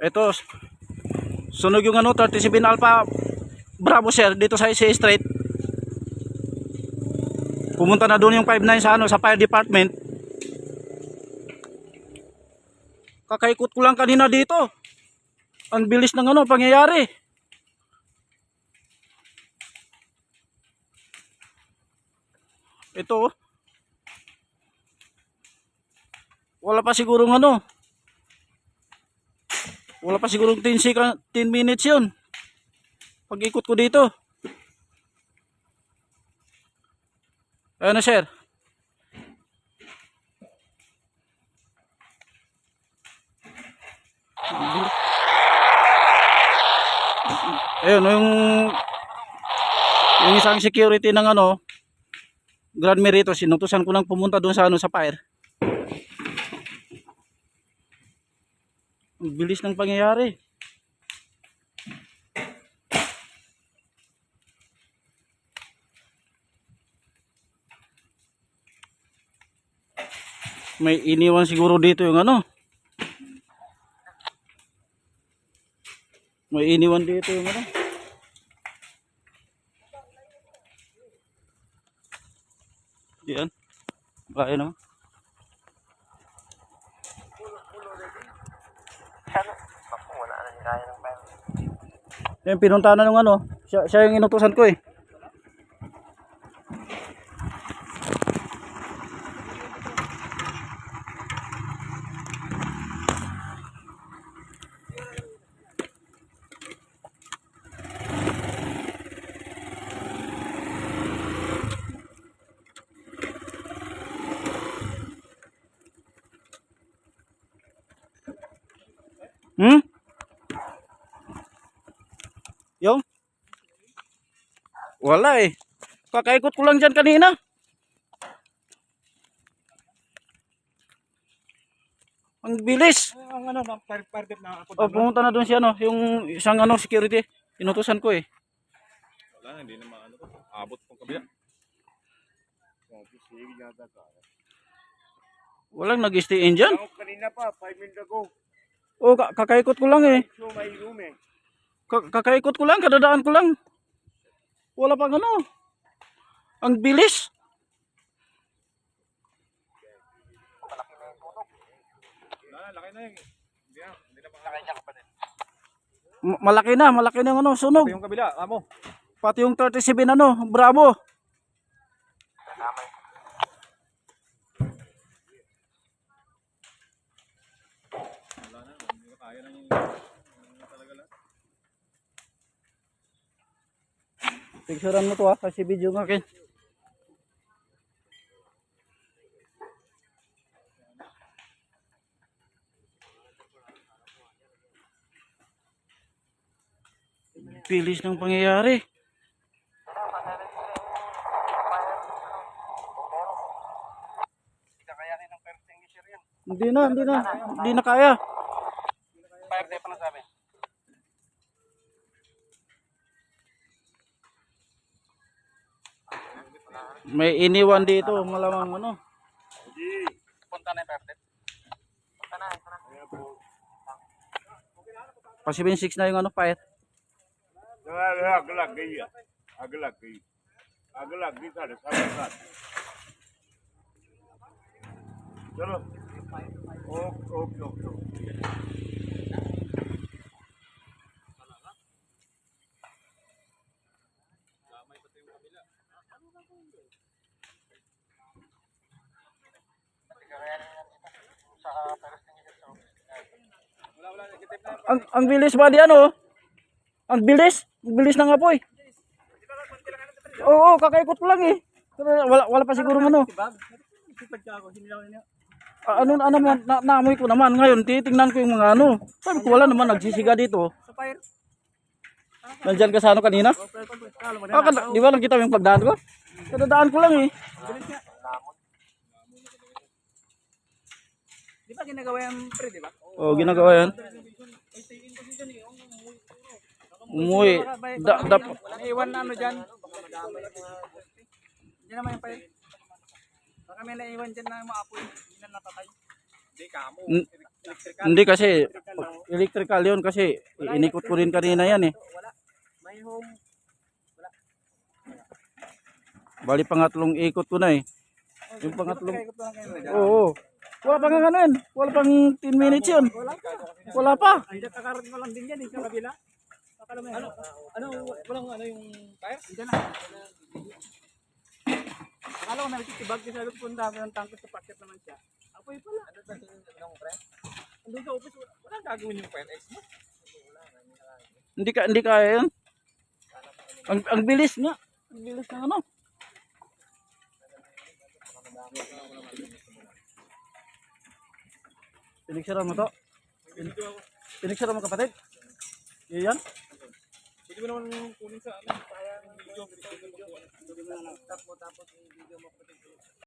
Ito, sunog yung ano, 37 Alpha Bravo sir, dito sa IC Street. Pumunta na doon yung 59 sa ano, sa fire department. Kakaikot ko lang kanina dito. Ang bilis ng ano, pangyayari. Ito, wala pa sigurong ano. Wala pa sigurong 10 minutes yun. Pag ikot ko dito. Ayan na sir. Ayun, yung isang security ng ano, Grand Merito, sinutusan ko lang pumunta doon sa ano, sa fire. Ang bilis ng pangyayari. May iniwan siguro dito yung ano. May iniwan dito yung ano. Diyan. Kaya naman. Yung pinunta na ng ano. Siya yung inutusan ko eh. Yung? Wala eh. Kakaikot ko lang dyan kanina. Ang bilis. Ang ano, fire na ako. Pumunta na doon siya no, yung isang ano security. Inutusan ko eh. Wala, hindi na maano ko. Abot pang kabila. Walang nag-stay in dyan. Kanina pa, 5 minutes ago. Kakaikot ko lang eh. So may room eh. Kakaikot ko lang, kadadaan ko lang. Wala pang ano. Ang bilis. Laki na yun. Hindi na Malaki na yung ano, sunog. yung kabila, amo. Pati yung 37 ano, Bravo. Wala na, hindi kaya na yung talaga lang. Picturean mo to ha, kasi video nga akin. Bilis ng pangyayari. Hindi na kaya. Fire day pa na sabi. May iniwan dito, malamang ano. Punta na yung fire day. Pasibin 6 na yung ano, fire. अगला गई साढ़े 7:30 चलो okay Ang bilis ba diyan oh? Ang bilis ng apoy. Oo, kakaikot ko lang eh. Wala pa siguro ano. Ano mo, naamoy ko naman. Ngayon, titingnan ko yung mga ano. Sabi ko, wala naman nagsisiga dito. Nandyan ka sa ano kanina? Di ba nakita mo yung pagdaan ko? Kadadaan ko lang eh. Di ba ginagawa yan pre, di ba? Oo, ginagawa yan. Umuwi. Walang iwan na ano dyan. Hindi naman yung fire. Baka may naiwan dyan na yung mga apoy. Hindi na natatay. Hindi kamo. Hindi kasi Electrical yun kasi inikot ko rin kanina yan eh. Wala. May home. Bali pangatlong ikot ko na eh. Yung pangatlong... Ikot lang kayo. Oo. Wala pang ano yun. Wala pang 10 minutes yun. Wala pa. Ay, kakaroon mo lang din yan, sa kabila. Akala mo yan. Ano, walang ano yung tires? Hindi na. Akala ko nagtitibag kasi sabi punta ng tangke sa packet naman siya. Apoy pala. Ano ba yung pre? Andun sa office, walang gagawin yung PNX mo? Hindi kaya yan. Ang bilis nga. Ang bilis ng ano. Piniksara mo to. Piniksara mo kapatid. Iyan. Pwede mo naman kunin sa ano, para video. Tapos yung video mo.